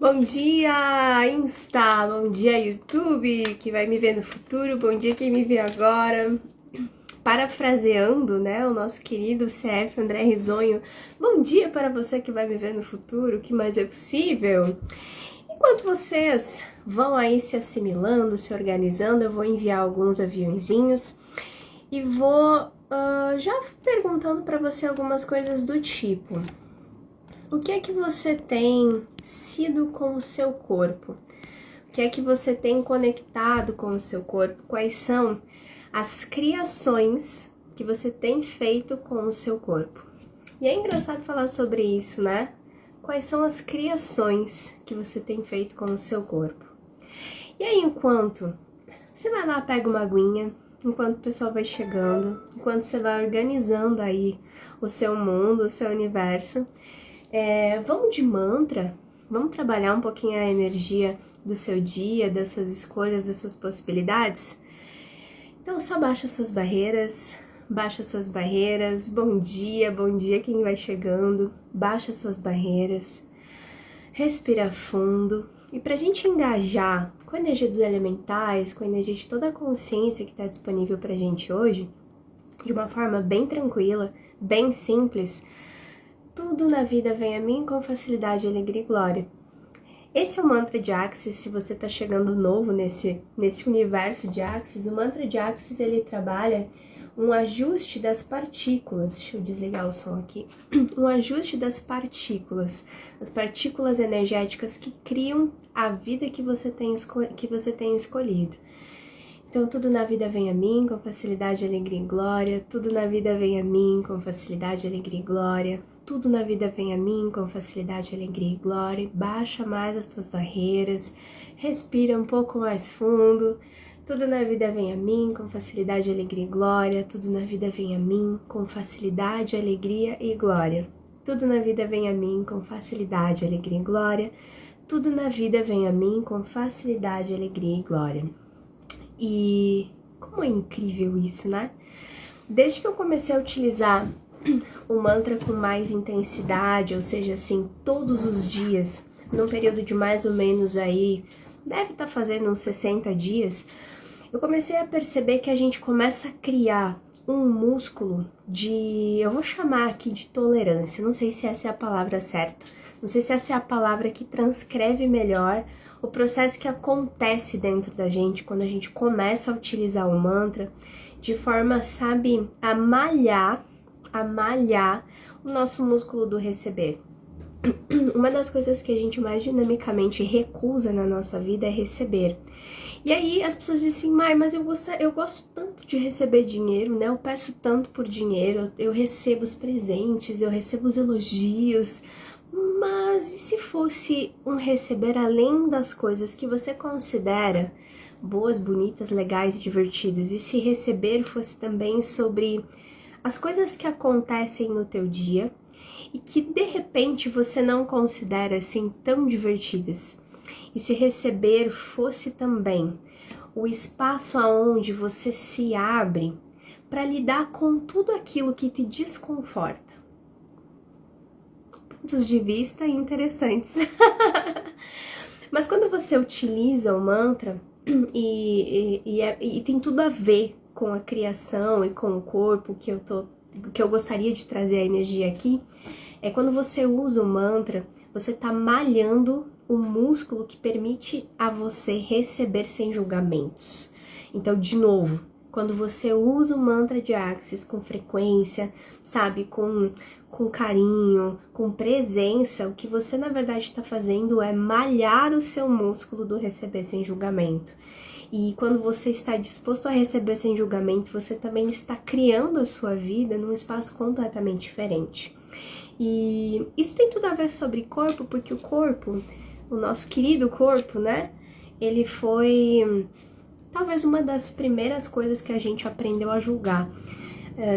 Bom dia, Insta! Bom dia, YouTube, que vai me ver no futuro. Bom dia, quem me vê agora. Parafraseando, né, o nosso querido CF André Risonho. Bom dia para você que vai me ver no futuro, o que mais é possível? Enquanto vocês vão aí se assimilando, se organizando, eu vou enviar alguns aviõezinhos e vou já perguntando para você algumas coisas do tipo: o que é que você tem sido com o seu corpo? O que é que você tem conectado com o seu corpo? Quais são as criações que você tem feito com o seu corpo? E é engraçado falar sobre isso, né? Quais são as criações que você tem feito com o seu corpo? E aí, enquanto você vai lá, pega uma aguinha, enquanto o pessoal vai chegando, enquanto você vai organizando aí o seu mundo, o seu universo, vamos de mantra, vamos trabalhar um pouquinho a energia do seu dia, das suas escolhas, das suas possibilidades? Então só baixa suas barreiras, bom dia quem vai chegando, baixa suas barreiras, respira fundo. E pra gente engajar com a energia dos elementais, com a energia de toda a consciência que está disponível pra gente hoje, de uma forma bem tranquila, bem simples, tudo na vida vem a mim com facilidade, alegria e glória. Esse é o mantra de Axis. Se você está chegando novo nesse universo de Axis, o mantra de Axis ele trabalha um ajuste das partículas. Deixa eu desligar o som aqui. Um ajuste das partículas, as partículas energéticas que criam a vida que você tem escolhido. Então, tudo na vida vem a mim com facilidade, alegria e glória. Tudo na vida vem a mim com facilidade, alegria e glória. Tudo na vida vem a mim com facilidade, alegria e glória. Baixa mais as tuas barreiras. Respira um pouco mais fundo. Tudo na vida vem a mim com facilidade, alegria e glória. Tudo na vida vem a mim com facilidade, alegria e glória. Tudo na vida vem a mim com facilidade, alegria e glória. Tudo na vida vem a mim com facilidade, alegria e glória. E como é incrível isso, né? Desde que eu comecei a utilizar o mantra com mais intensidade, ou seja, assim, todos os dias, num período de mais ou menos aí, deve estar fazendo uns 60 dias, eu comecei a perceber que a gente começa a criar um músculo eu vou chamar aqui de tolerância, não sei se essa é a palavra certa, não sei se essa é a palavra que transcreve melhor o processo que acontece dentro da gente quando a gente começa a utilizar o mantra de forma, sabe, a malhar o nosso músculo do receber. Uma das coisas que a gente mais dinamicamente recusa na nossa vida é receber. E aí as pessoas dizem assim, mas eu gosto tanto de receber dinheiro, né? Eu peço tanto por dinheiro, eu recebo os presentes, eu recebo os elogios. Mas e se fosse um receber além das coisas que você considera boas, bonitas, legais e divertidas? E se receber fosse também sobre as coisas que acontecem no teu dia e que de repente você não considera assim tão divertidas? E se receber fosse também o espaço aonde você se abre para lidar com tudo aquilo que te desconforta? Pontos de vista interessantes. Mas quando você utiliza o mantra e tem tudo a ver com a criação e com o corpo que eu gostaria de trazer a energia aqui, é quando você usa o mantra, você tá malhando o músculo que permite a você receber sem julgamentos. Então, de novo, quando você usa o mantra de Axis com frequência, sabe, com carinho, com presença, o que você na verdade está fazendo é malhar o seu músculo do receber sem julgamento. E quando você está disposto a receber sem julgamento, você também está criando a sua vida num espaço completamente diferente. E isso tem tudo a ver sobre corpo, porque o corpo, o nosso querido corpo, né? Ele foi talvez uma das primeiras coisas que a gente aprendeu a julgar.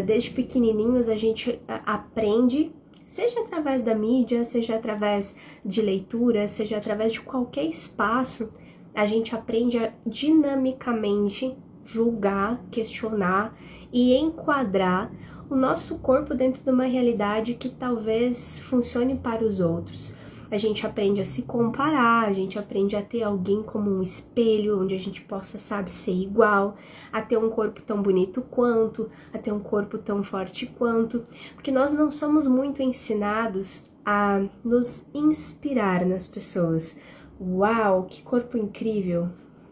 Desde pequenininhos a gente aprende, seja através da mídia, seja através de leitura, seja através de qualquer espaço, a gente aprende a dinamicamente julgar, questionar e enquadrar o nosso corpo dentro de uma realidade que talvez funcione para os outros. a gente aprende a se comparar, a gente aprende a ter alguém como um espelho, onde a gente possa, sabe, ser igual, a ter um corpo tão bonito quanto, a ter um corpo tão forte quanto, porque nós não somos muito ensinados a nos inspirar nas pessoas. Uau, que corpo incrível!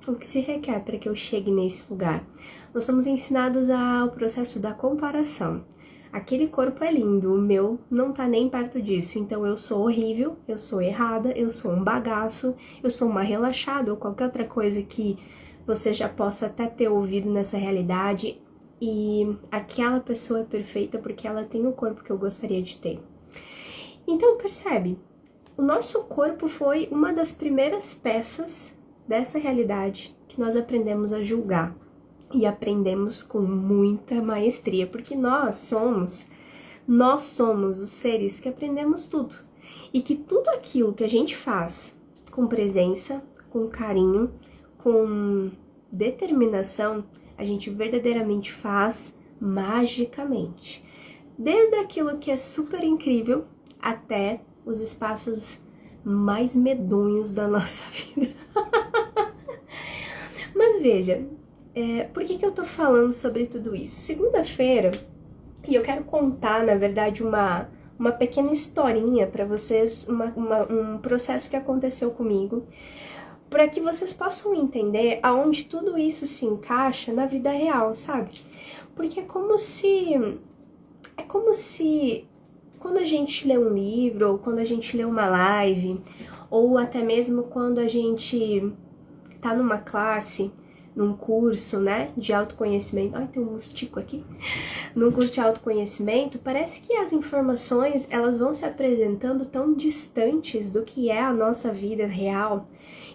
O que se requer para que eu chegue nesse lugar? Nós somos ensinados ao processo da comparação. Aquele corpo é lindo, o meu não tá nem perto disso, então eu sou horrível, eu sou errada, eu sou um bagaço, eu sou uma relaxada ou qualquer outra coisa que você já possa até ter ouvido nessa realidade, e aquela pessoa é perfeita porque ela tem o corpo que eu gostaria de ter. Então percebe, o nosso corpo foi uma das primeiras peças dessa realidade que nós aprendemos a julgar. E aprendemos com muita maestria, porque nós somos os seres que aprendemos tudo. E que tudo aquilo que a gente faz com presença, com carinho, com determinação, a gente verdadeiramente faz magicamente. Desde aquilo que é super incrível até os espaços mais medonhos da nossa vida. Mas veja, por que eu tô falando sobre tudo isso? Segunda-feira, e eu quero contar, na verdade, uma pequena historinha para vocês, um processo que aconteceu comigo, para que vocês possam entender aonde tudo isso se encaixa na vida real, sabe? Porque é como se quando a gente lê um livro, ou quando a gente lê uma live, ou até mesmo quando a gente tá numa classe, num curso, né, de autoconhecimento, ai, tem um mostico aqui, num curso de autoconhecimento, parece que as informações, elas vão se apresentando tão distantes do que é a nossa vida real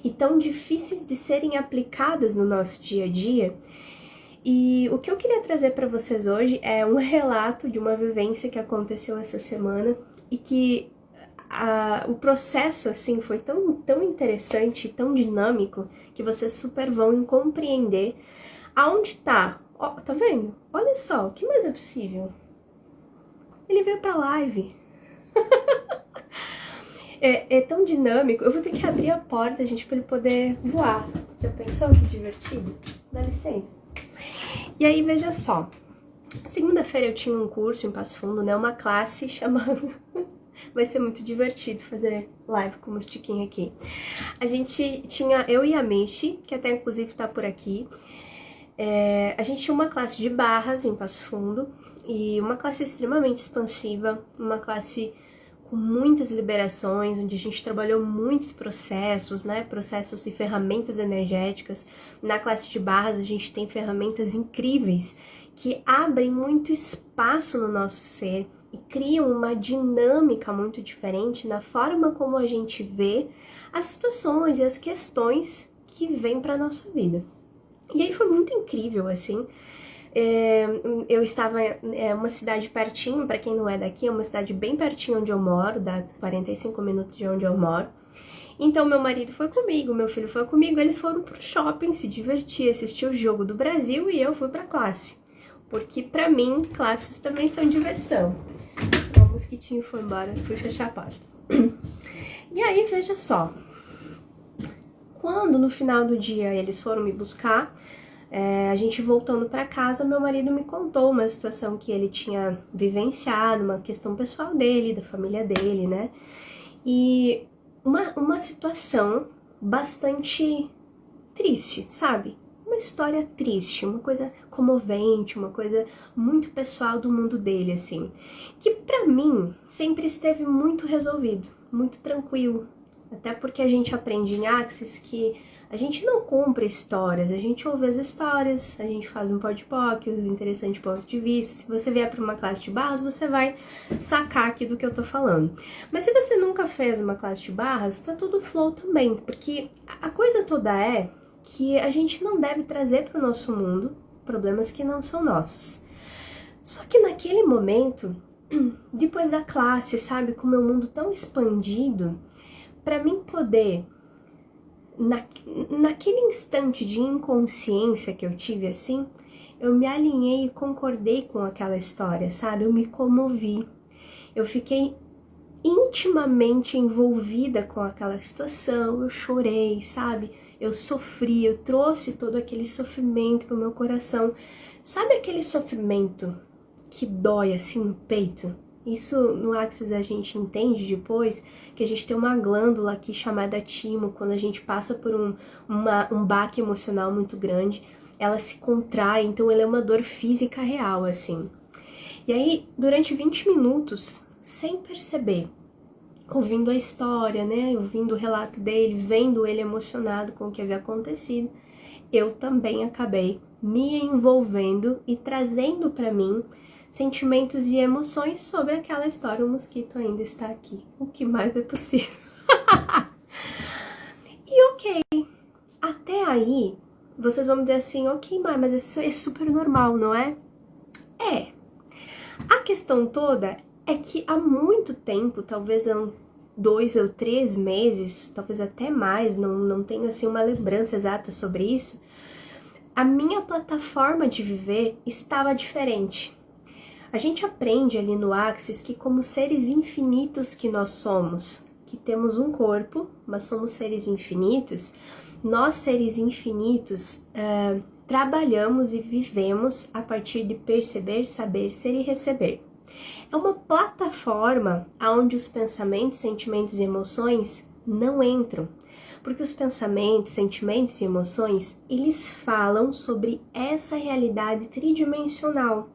e tão difíceis de serem aplicadas no nosso dia a dia. E o que eu queria trazer para vocês hoje é um relato de uma vivência que aconteceu essa semana e que o processo, assim, foi tão interessante, tão dinâmico, que vocês super vão compreender aonde tá. Ó, tá vendo? Olha só, o que mais é possível? Ele veio pra live. É tão dinâmico, eu vou ter que abrir a porta, gente, pra ele poder voar. Já pensou que divertido? Dá licença. E aí, veja só. Segunda-feira eu tinha um curso em Passo Fundo, né? Uma classe chamando... Vai ser muito divertido fazer live com o Mostiquinho aqui. A gente tinha, eu e a Michi, que até inclusive tá por aqui, a gente tinha uma classe de barras em Passo Fundo, e uma classe extremamente expansiva, uma classe com muitas liberações, onde a gente trabalhou muitos processos, né, processos e ferramentas energéticas. Na classe de barras a gente tem ferramentas incríveis que abrem muito espaço no nosso ser e criam uma dinâmica muito diferente na forma como a gente vê as situações e as questões que vêm para nossa vida. E aí foi muito incrível, assim. Eu estava em uma cidade pertinho, para quem não é daqui, é uma cidade bem pertinho onde eu moro, dá 45 minutos de onde eu moro. Então meu marido foi comigo, meu filho foi comigo, eles foram pro shopping se divertir, assistir o jogo do Brasil, e eu fui pra classe. Porque pra mim, classes também são diversão. O mosquitinho foi embora, fui fechar a porta. E aí, veja só. Quando no final do dia eles foram me buscar, a gente voltando pra casa, meu marido me contou uma situação que ele tinha vivenciado, uma questão pessoal dele, da família dele, né? E uma situação bastante triste, sabe? Uma história triste, uma coisa comovente, uma coisa muito pessoal do mundo dele, assim. Que pra mim sempre esteve muito resolvido, muito tranquilo. Até porque a gente aprende em Axis que a gente não compra histórias, a gente ouve as histórias, a gente faz um podpoc, um interessante ponto de vista. Se você vier para uma classe de barras, você vai sacar aqui do que eu tô falando. Mas se você nunca fez uma classe de barras, tá tudo flow também, porque a coisa toda é que a gente não deve trazer para o nosso mundo problemas que não são nossos. Só que naquele momento, depois da classe, sabe, com o meu mundo tão expandido, para mim poder, naquele instante de inconsciência que eu tive assim, eu me alinhei e concordei com aquela história, sabe? Eu me comovi. Eu fiquei intimamente envolvida com aquela situação, eu chorei, sabe? Eu sofri, eu trouxe todo aquele sofrimento pro meu coração. Sabe aquele sofrimento que dói assim no peito? Isso no Axis a gente entende depois, que a gente tem uma glândula aqui chamada timo, quando a gente passa por um baque emocional muito grande, ela se contrai, então ela é uma dor física real, assim. E aí, durante 20 minutos, sem perceber, ouvindo a história, né, ouvindo o relato dele, vendo ele emocionado com o que havia acontecido, eu também acabei me envolvendo e trazendo para mim sentimentos e emoções sobre aquela história. O mosquito ainda está aqui, o que mais é possível. E ok, até aí, vocês vão dizer assim, ok, mas isso é super normal, não é? É. A questão toda é que há muito tempo, talvez há 2 ou 3 meses, talvez até mais, não tenho assim uma lembrança exata sobre isso, a minha plataforma de viver estava diferente. A gente aprende ali no Axis que como seres infinitos que nós somos, que temos um corpo, mas somos seres infinitos, nós seres infinitos trabalhamos e vivemos a partir de perceber, saber, ser e receber. É uma plataforma onde os pensamentos, sentimentos e emoções não entram. Porque os pensamentos, sentimentos e emoções, eles falam sobre essa realidade tridimensional.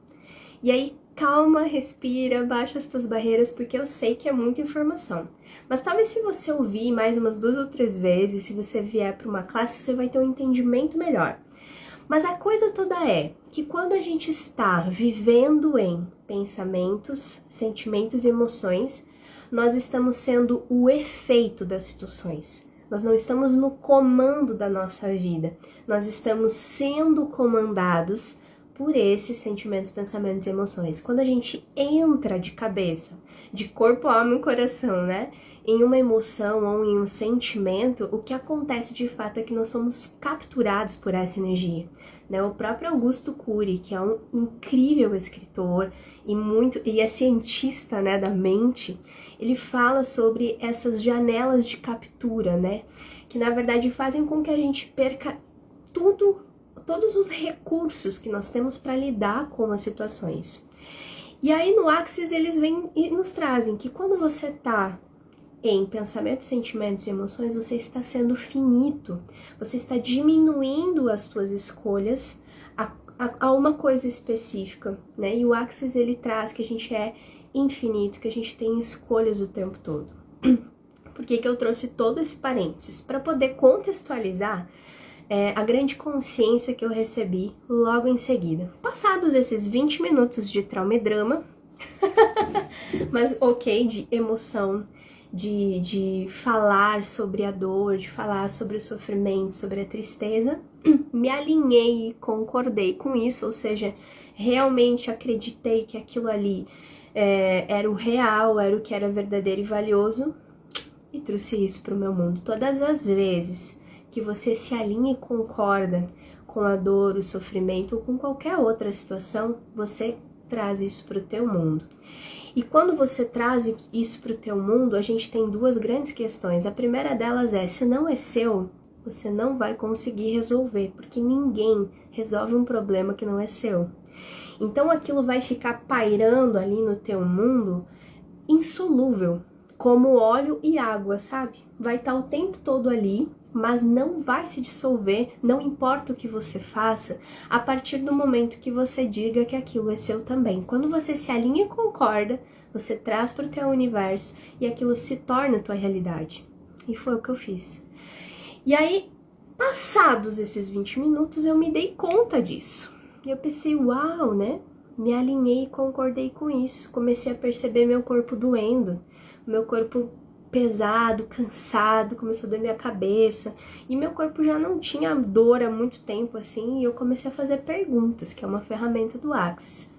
E aí, calma, respira, baixa as tuas barreiras, porque eu sei que é muita informação. Mas talvez se você ouvir mais umas 2 ou 3 vezes, se você vier para uma classe, você vai ter um entendimento melhor. Mas a coisa toda é que quando a gente está vivendo em pensamentos, sentimentos e emoções, nós estamos sendo o efeito das situações. Nós não estamos no comando da nossa vida. Nós estamos sendo comandados por esses sentimentos, pensamentos e emoções. Quando a gente entra de cabeça, de corpo, alma e coração, né? Em uma emoção ou em um sentimento, o que acontece de fato é que nós somos capturados por essa energia. Né? O próprio Augusto Cury, que é um incrível escritor e é cientista, né, da mente, ele fala sobre essas janelas de captura, né? Que na verdade fazem com que a gente perca todos os recursos que nós temos para lidar com as situações. E aí no Axis eles vêm e nos trazem que quando você está em pensamentos, sentimentos e emoções, você está sendo finito, você está diminuindo as suas escolhas a uma coisa específica, né? E o Axis ele traz que a gente é infinito, que a gente tem escolhas o tempo todo. Por que eu trouxe todo esse parênteses? Para poder contextualizar a grande consciência que eu recebi logo em seguida. Passados esses 20 minutos de trauma e drama, mas ok, de emoção, de falar sobre a dor, de falar sobre o sofrimento, sobre a tristeza, me alinhei e concordei com isso, ou seja, realmente acreditei que aquilo ali era o real, era o que era verdadeiro e valioso, e trouxe isso para o meu mundo. Todas as vezes que você se alinha e concorda com a dor, o sofrimento ou com qualquer outra situação, você traz isso para o teu mundo. E quando você traz isso para o teu mundo, a gente tem 2 grandes questões. A primeira delas é, se não é seu, você não vai conseguir resolver, porque ninguém resolve um problema que não é seu. Então aquilo vai ficar pairando ali no teu mundo insolúvel, como óleo e água, sabe? Vai estar o tempo todo ali, mas não vai se dissolver, não importa o que você faça, a partir do momento que você diga que aquilo é seu também. Quando você se alinha e concorda, você traz para o teu universo e aquilo se torna a tua realidade. E foi o que eu fiz. E aí, passados esses 20 minutos, eu me dei conta disso. E eu pensei, uau, né? Me alinhei e concordei com isso. Comecei a perceber meu corpo doendo, meu corpo pesado, cansado, começou a doer minha cabeça, e meu corpo já não tinha dor há muito tempo assim, e eu comecei a fazer perguntas, que é uma ferramenta do Axis.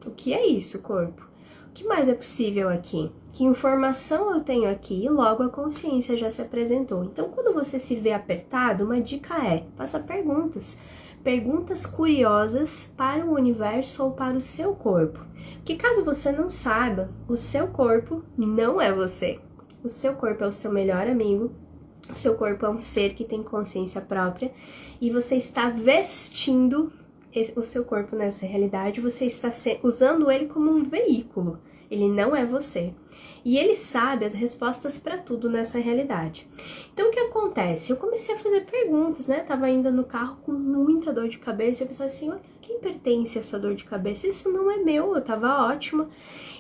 O que é isso, corpo? O que mais é possível aqui? Que informação eu tenho aqui? E logo a consciência já se apresentou. Então, quando você se vê apertado, uma dica é, faça perguntas. perguntas curiosas para o universo ou para o seu corpo. Porque caso você não saiba, o seu corpo não é você. O seu corpo é o seu melhor amigo, o seu corpo é um ser que tem consciência própria e você está vestindo o seu corpo nessa realidade, você está usando ele como um veículo. Ele não é você. E ele sabe as respostas para tudo nessa realidade. Então, o que acontece? Eu comecei a fazer perguntas, né? Tava indo no carro com muita dor de cabeça. Eu pensava assim, olha, quem pertence a essa dor de cabeça? Isso não é meu, eu tava ótima.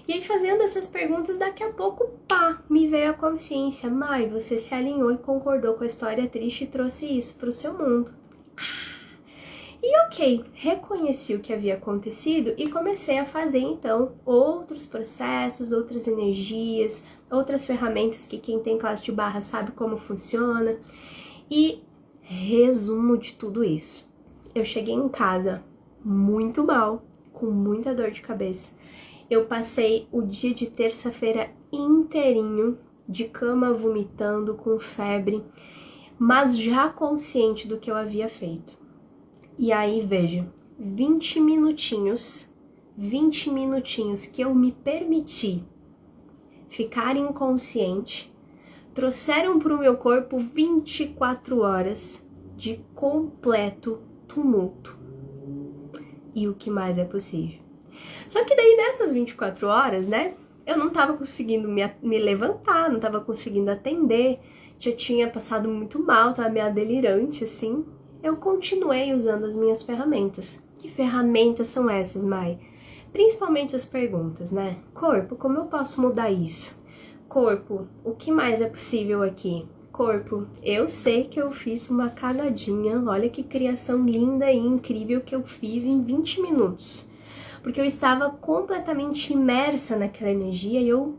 E aí, fazendo essas perguntas, daqui a pouco, pá, me veio a consciência. Mai, você se alinhou e concordou com a história triste e trouxe isso pro seu mundo. E ok, reconheci o que havia acontecido e comecei a fazer então outros processos, outras energias, outras ferramentas que quem tem classe de barra sabe como funciona. E resumo de tudo isso. Eu cheguei em casa muito mal, com muita dor de cabeça. Eu passei o dia de terça-feira inteirinho de cama vomitando, com febre, mas já consciente do que eu havia feito. E aí, veja, 20 minutinhos que eu me permiti ficar inconsciente, trouxeram para o meu corpo 24 horas de completo tumulto. E o que mais é possível? Só que daí nessas 24 horas, né, eu não tava conseguindo me levantar, não tava conseguindo atender, já tinha passado muito mal, tava meio delirante, assim. Eu continuei usando as minhas ferramentas. Que ferramentas são essas, Mai? Principalmente as perguntas, né? Corpo, como eu posso mudar isso? Corpo, o que mais é possível aqui? Corpo, eu sei que eu fiz uma cagadinha, olha que criação linda e incrível que eu fiz em 20 minutos. Porque eu estava completamente imersa naquela energia e eu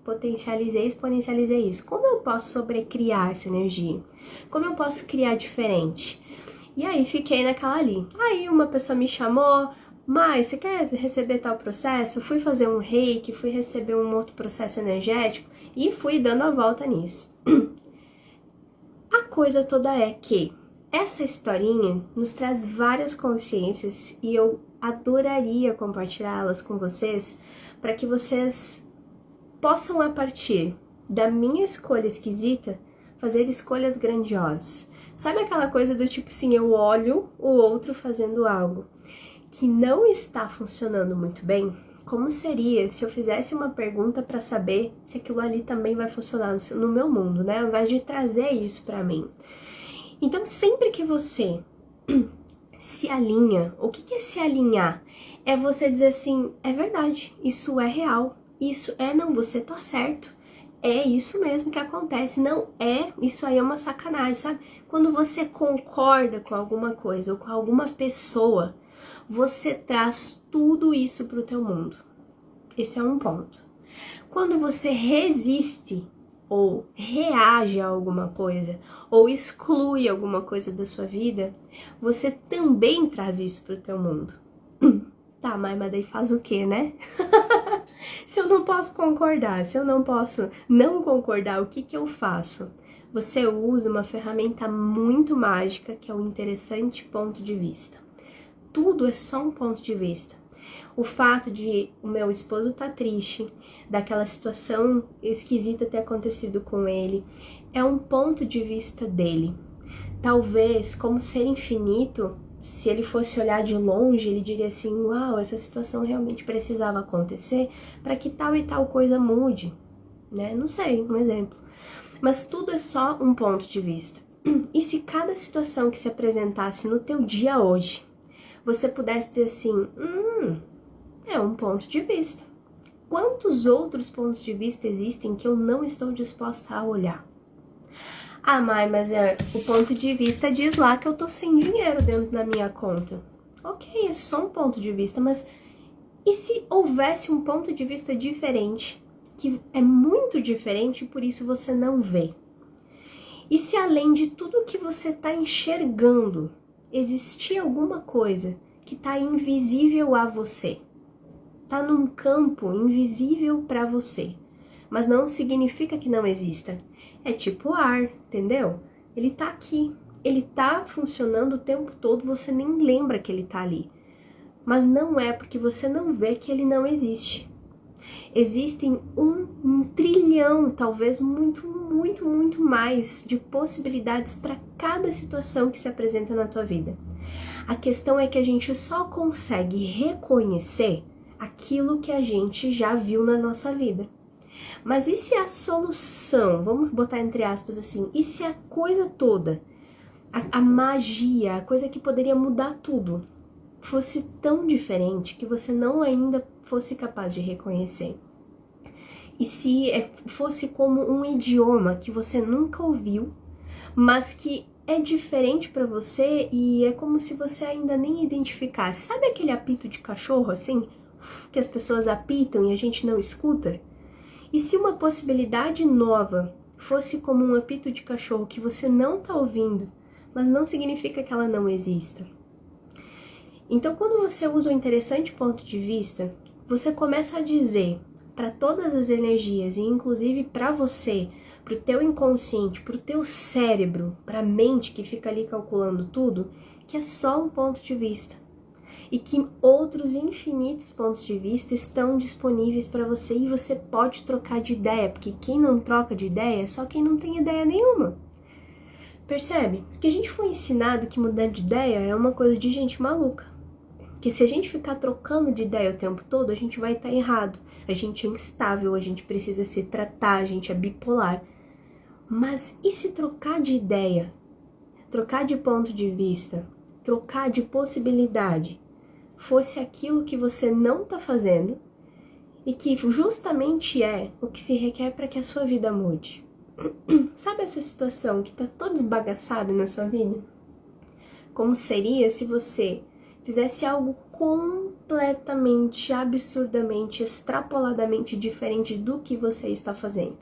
potencializei, exponencializei isso. Como eu posso sobrecriar essa energia? Como eu posso criar diferente? E aí fiquei naquela ali. Aí uma pessoa me chamou, Mai, você quer receber tal processo? Fui fazer um reiki, fui receber um outro processo energético e fui dando a volta nisso. A coisa toda é que essa historinha nos traz várias consciências e eu adoraria compartilhá-las com vocês para que vocês possam, a partir da minha escolha esquisita, fazer escolhas grandiosas. Sabe aquela coisa do tipo assim, eu olho o outro fazendo algo que não está funcionando muito bem? Como seria se eu fizesse uma pergunta para saber se aquilo ali também vai funcionar no meu mundo, né? Ao invés de trazer isso para mim. Então, sempre que você se alinha, o que é se alinhar? É você dizer assim, é verdade, isso é real, isso é, não, você tá certo, é isso mesmo que acontece, não é, isso aí é uma sacanagem, sabe? Quando você concorda com alguma coisa ou com alguma pessoa, você traz tudo isso pro teu mundo. Esse é um ponto. Quando você resiste ou reage a alguma coisa, ou exclui alguma coisa da sua vida, você também traz isso pro teu mundo. Tá, mas daí faz o quê, né? Se eu não posso concordar, se eu não posso não concordar, o que eu faço? Você usa uma ferramenta muito mágica, que é o interessante ponto de vista. Tudo é só um ponto de vista. O fato de o meu esposo estar triste, daquela situação esquisita ter acontecido com ele, é um ponto de vista dele. Talvez, como ser infinito, se ele fosse olhar de longe, ele diria assim, uau, essa situação realmente precisava acontecer para que tal e tal coisa mude, né? Não sei, um exemplo. Mas tudo é só um ponto de vista. E se cada situação que se apresentasse no teu dia hoje, você pudesse dizer assim, é um ponto de vista. Quantos outros pontos de vista existem que eu não estou disposta a olhar? Ah, Mai, mas o ponto de vista diz lá que eu tô sem dinheiro dentro da minha conta. Ok, é só um ponto de vista, mas e se houvesse um ponto de vista diferente, que é muito diferente e por isso você não vê? E se além de tudo que você está enxergando, existir alguma coisa que está invisível a você? Está num campo invisível para você, mas não significa que não exista. É tipo ar, entendeu? Ele tá aqui, ele tá funcionando o tempo todo, você nem lembra que ele tá ali. Mas não é porque você não vê que ele não existe. Existem um trilhão, talvez muito mais de possibilidades para cada situação que se apresenta na tua vida. A questão é que a gente só consegue reconhecer aquilo que a gente já viu na nossa vida. Mas e se a solução, vamos botar entre aspas assim, e se a coisa toda, a magia, a coisa que poderia mudar tudo, fosse tão diferente que você não ainda fosse capaz de reconhecer? E se fosse como um idioma que você nunca ouviu, mas que é diferente para você e é como se você ainda nem identificasse. Sabe aquele apito de cachorro assim, que as pessoas apitam e a gente não escuta? E se uma possibilidade nova fosse como um apito de cachorro que você não tá ouvindo, mas não significa que ela não exista? Então, quando você usa um interessante ponto de vista, você começa a dizer para todas as energias, e inclusive para você, para o teu inconsciente, para o teu cérebro, para a mente que fica ali calculando tudo, que é só um ponto de vista. E que outros infinitos pontos de vista estão disponíveis para você e você pode trocar de ideia, porque quem não troca de ideia é só quem não tem ideia nenhuma. Percebe? Porque a gente foi ensinado que mudar de ideia é uma coisa de gente maluca. Que se a gente ficar trocando de ideia o tempo todo, a gente vai estar errado. A gente é instável, a gente precisa se tratar, a gente é bipolar. Mas e se trocar de ideia, trocar de ponto de vista, trocar de possibilidade, fosse aquilo que você não está fazendo e que justamente é o que se requer para que a sua vida mude? Sabe essa situação que está toda esbagaçada na sua vida? Como seria se você fizesse algo completamente, absurdamente, extrapoladamente diferente do que você está fazendo?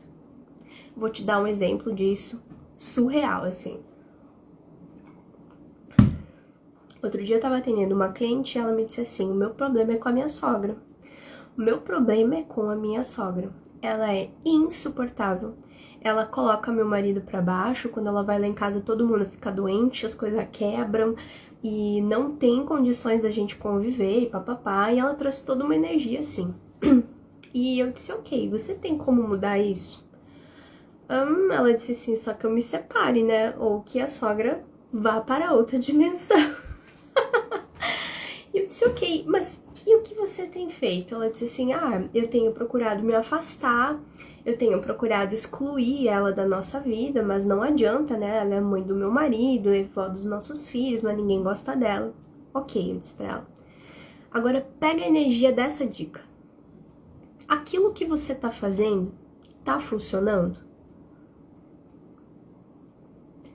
Vou te dar um exemplo disso, surreal, assim. Outro dia eu tava atendendo uma cliente e ela me disse assim: o meu problema é com a minha sogra. O meu problema é com a minha sogra. Ela é insuportável. Ela coloca meu marido pra baixo. Quando ela vai lá em casa, todo mundo fica doente, as coisas quebram e não tem condições da gente conviver e papapá. E ela trouxe toda uma energia assim. E eu disse: ok, você tem como mudar isso? Ela disse assim: só que eu me separe, né? Ou que a sogra vá para outra dimensão. E eu disse: ok, mas e o que você tem feito? Ela disse assim: eu tenho procurado me afastar, eu tenho procurado excluir ela da nossa vida, mas não adianta, né? Ela é mãe do meu marido, é avó dos nossos filhos, mas ninguém gosta dela. Ok, eu disse pra ela. Agora pega a energia dessa dica. Aquilo que você tá fazendo tá funcionando?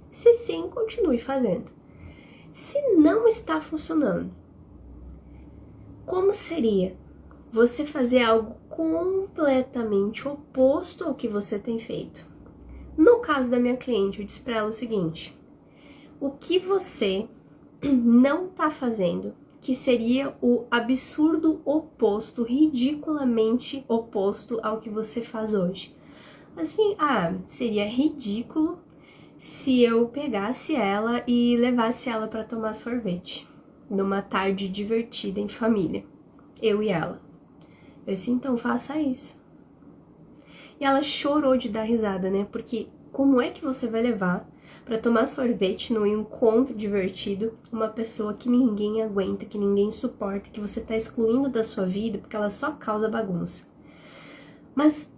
Se sim, continue fazendo. Se não está funcionando, como seria você fazer algo completamente oposto ao que você tem feito? No caso da minha cliente, eu disse para ela o seguinte: o que você não está fazendo, que seria o absurdo oposto, ridiculamente oposto ao que você faz hoje? Assim, seria ridículo se eu pegasse ela e levasse ela para tomar sorvete numa tarde divertida em família, eu e ela. Eu disse: então faça isso. E ela chorou de dar risada, né? Porque como é que você vai levar para tomar sorvete num encontro divertido uma pessoa que ninguém aguenta, que ninguém suporta, que você tá excluindo da sua vida porque ela só causa bagunça? Mas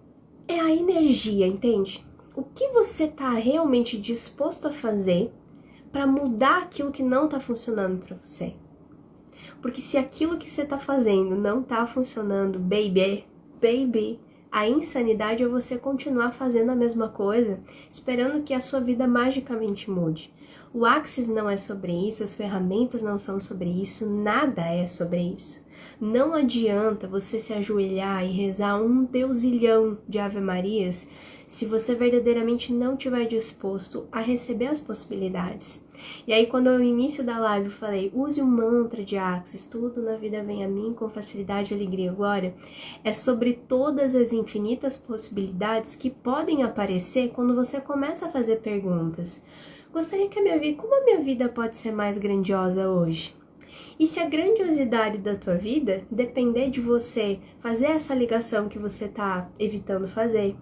é a energia, entende? O que você tá realmente disposto a fazer para mudar aquilo que não tá funcionando para você? Porque se aquilo que você tá fazendo não tá funcionando, baby, a insanidade é você continuar fazendo a mesma coisa, esperando que a sua vida magicamente mude. O Axis não é sobre isso, as ferramentas não são sobre isso, nada é sobre isso. Não adianta você se ajoelhar e rezar um deusilhão de Ave-Marias se você verdadeiramente não estiver disposto a receber as possibilidades. E aí, quando no início da live eu falei, use o mantra de Axis, tudo na vida vem a mim com facilidade, alegria e glória, é sobre todas as infinitas possibilidades que podem aparecer quando você começa a fazer perguntas. Gostaria que como a minha vida pode ser mais grandiosa hoje? E se a grandiosidade da tua vida depender de você fazer essa ligação que você está evitando fazer,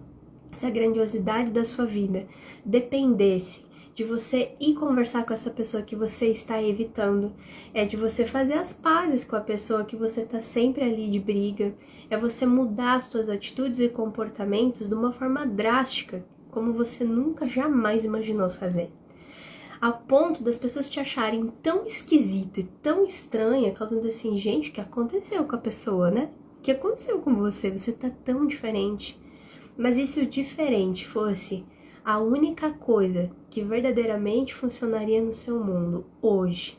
se a grandiosidade da sua vida dependesse de você ir conversar com essa pessoa que você está evitando, é de você fazer as pazes com a pessoa que você está sempre ali de briga, é você mudar as suas atitudes e comportamentos de uma forma drástica, como você nunca jamais imaginou fazer. Ao ponto das pessoas te acharem tão esquisita e tão estranha, que elas vão dizer assim, gente, o que aconteceu com a pessoa, né? O que aconteceu com você? Você tá tão diferente. Mas e se o diferente fosse a única coisa que verdadeiramente funcionaria no seu mundo hoje?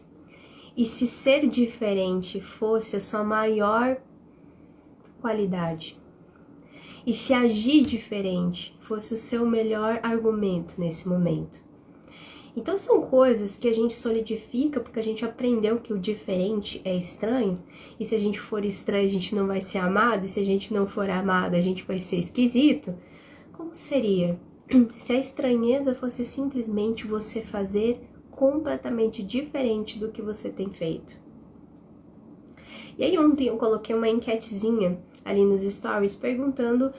E se ser diferente fosse a sua maior qualidade? E se agir diferente fosse o seu melhor argumento nesse momento? Então são coisas que a gente solidifica porque a gente aprendeu que o diferente é estranho, e se a gente for estranho a gente não vai ser amado, e se a gente não for amado a gente vai ser esquisito. Como seria se a estranheza fosse simplesmente você fazer completamente diferente do que você tem feito? E aí ontem eu coloquei uma enquetezinha ali nos stories perguntando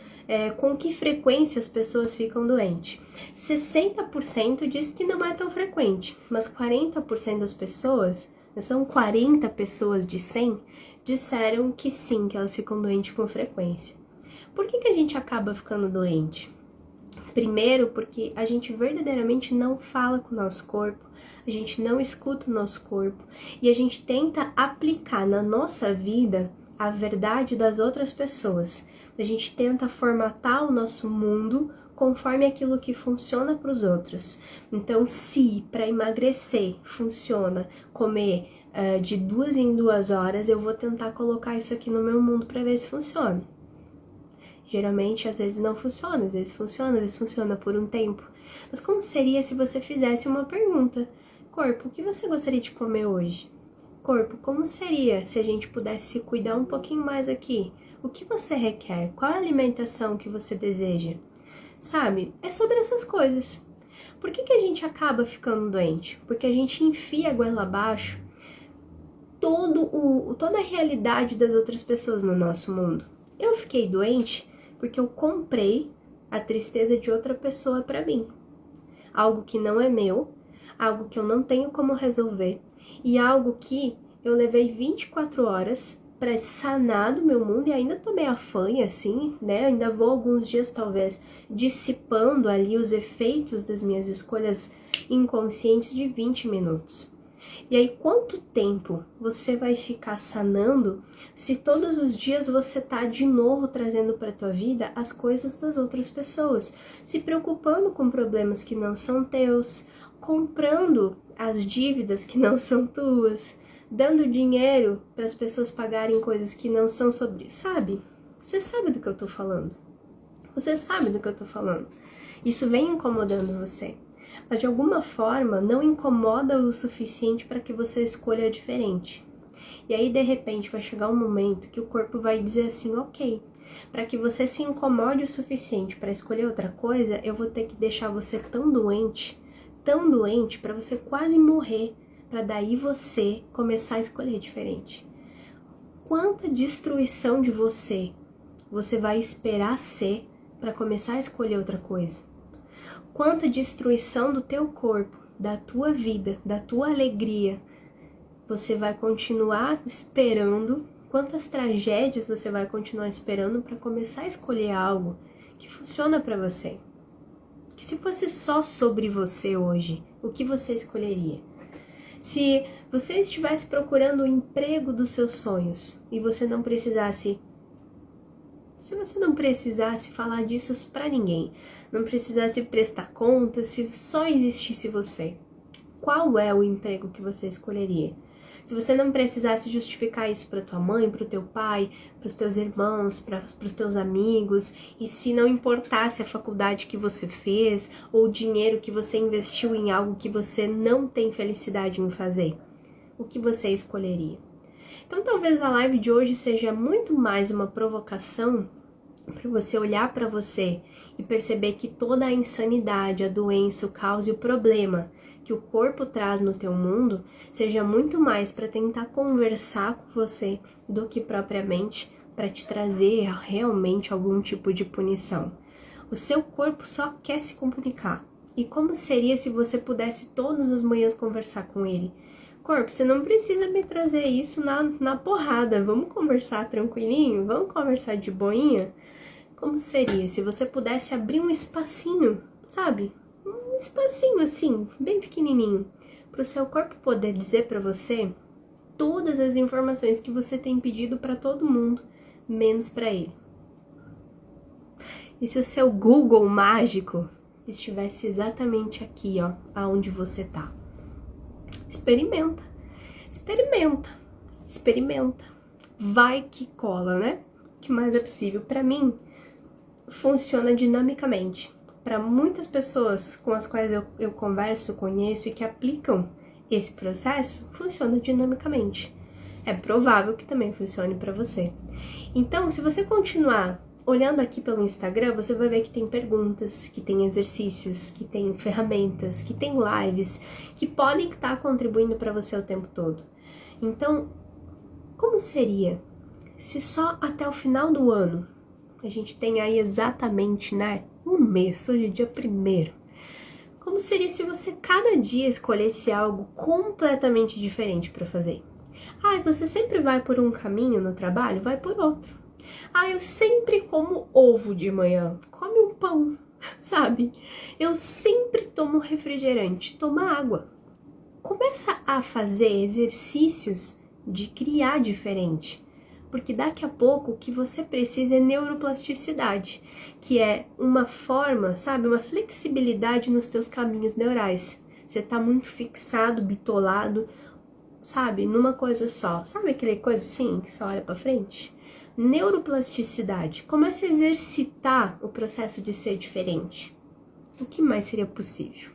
com que frequência as pessoas ficam doentes. 60% diz que não é tão frequente, mas 40% das pessoas, são 40 pessoas de 100, disseram que sim, que elas ficam doentes com frequência. Por que a gente acaba ficando doente? Primeiro, porque a gente verdadeiramente não fala com o nosso corpo, a gente não escuta o nosso corpo e a gente tenta aplicar na nossa vida a verdade das outras pessoas. A gente tenta formatar o nosso mundo conforme aquilo que funciona para os outros. Então, se para emagrecer funciona comer de 2 em 2 horas, eu vou tentar colocar isso aqui no meu mundo para ver se funciona. Geralmente, às vezes não funciona, às vezes funciona por um tempo. Mas como seria se você fizesse uma pergunta? Corpo, o que você gostaria de comer hoje? Corpo, como seria se a gente pudesse se cuidar um pouquinho mais aqui? O que você requer? Qual é a alimentação que você deseja? Sabe, é sobre essas coisas. Por que a gente acaba ficando doente? Porque a gente enfia a goela abaixo toda a realidade das outras pessoas no nosso mundo. Eu fiquei doente porque eu comprei a tristeza de outra pessoa para mim. Algo que não é meu, algo que eu não tenho como resolver e algo que eu levei 24 horas para sanar do meu mundo e ainda tô meio afanha, assim, né? Ainda vou alguns dias, talvez, dissipando ali os efeitos das minhas escolhas inconscientes de 20 minutos. E aí, quanto tempo você vai ficar sanando se todos os dias você tá de novo trazendo para tua vida as coisas das outras pessoas, se preocupando com problemas que não são teus, comprando as dívidas que não são tuas, dando dinheiro para as pessoas pagarem coisas que não são sobre, sabe? Você sabe do que eu tô falando. Você sabe do que eu tô falando. Isso vem incomodando você. Mas de alguma forma não incomoda o suficiente para que você escolha diferente. E aí de repente vai chegar um momento que o corpo vai dizer assim, ok, para que você se incomode o suficiente para escolher outra coisa, eu vou ter que deixar você tão doente para você quase morrer, para daí você começar a escolher diferente. Quanta destruição de você vai esperar ser para começar a escolher outra coisa? Quanta destruição do teu corpo, da tua vida, da tua alegria, você vai continuar esperando? Quantas tragédias você vai continuar esperando para começar a escolher algo que funciona para você? Que se fosse só sobre você hoje, o que você escolheria? Se você estivesse procurando o emprego dos seus sonhos e você não precisasse... Se você não precisasse falar disso para ninguém, não precisasse prestar conta, se só existisse você, qual é o emprego que você escolheria? Se você não precisasse justificar isso para tua mãe, para o teu pai, para os teus irmãos, para os teus amigos, e se não importasse a faculdade que você fez ou o dinheiro que você investiu em algo que você não tem felicidade em fazer, o que você escolheria? Então talvez a live de hoje seja muito mais uma provocação para você olhar para você e perceber que toda a insanidade, a doença, o caos e o problema que o corpo traz no teu mundo seja muito mais para tentar conversar com você do que propriamente para te trazer realmente algum tipo de punição. O seu corpo só quer se comunicar. E como seria se você pudesse todas as manhãs conversar com ele? Corpo, você não precisa me trazer isso na porrada. Vamos conversar tranquilinho? Vamos conversar de boinha? Como seria se você pudesse abrir um espacinho, sabe? Um espacinho assim, bem pequenininho, para o seu corpo poder dizer para você todas as informações que você tem pedido para todo mundo, menos para ele. E se o seu Google mágico estivesse exatamente aqui, ó, aonde você tá? Experimenta, experimenta, experimenta. Vai que cola, né? O que mais é possível? Para mim, funciona dinamicamente. Para muitas pessoas com as quais eu converso, conheço e que aplicam esse processo, funciona dinamicamente. É provável que também funcione para você. Então, se você continuar olhando aqui pelo Instagram, você vai ver que tem perguntas, que tem exercícios, que tem ferramentas, que tem lives, que podem estar contribuindo para você o tempo todo. Então, como seria se só até o final do ano a gente tem aí exatamente, né, um mês, hoje é dia 1º. Como seria se você cada dia escolhesse algo completamente diferente para fazer? Ah, você sempre vai por um caminho no trabalho? Vai por outro. Ah, eu sempre como ovo de manhã. Come um pão, sabe? Eu sempre tomo refrigerante. Toma água. Começa a fazer exercícios de criar diferente. Porque daqui a pouco o que você precisa é neuroplasticidade, que é uma forma, sabe, uma flexibilidade nos teus caminhos neurais. Você tá muito fixado, bitolado, sabe, numa coisa só. Sabe aquele coisa assim, que só olha pra frente? Neuroplasticidade. Comece a exercitar o processo de ser diferente. O que mais seria possível?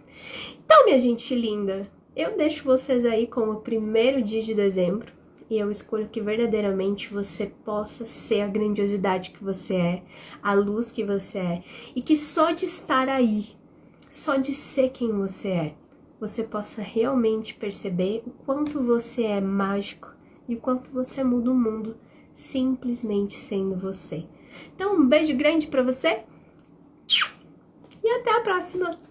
Então, minha gente linda, eu deixo vocês aí com o 1º dia de dezembro. E eu escolho que verdadeiramente você possa ser a grandiosidade que você é, a luz que você é, e que só de estar aí, só de ser quem você possa realmente perceber o quanto você é mágico e o quanto você muda o mundo simplesmente sendo você. Então, um beijo grande pra você e até a próxima!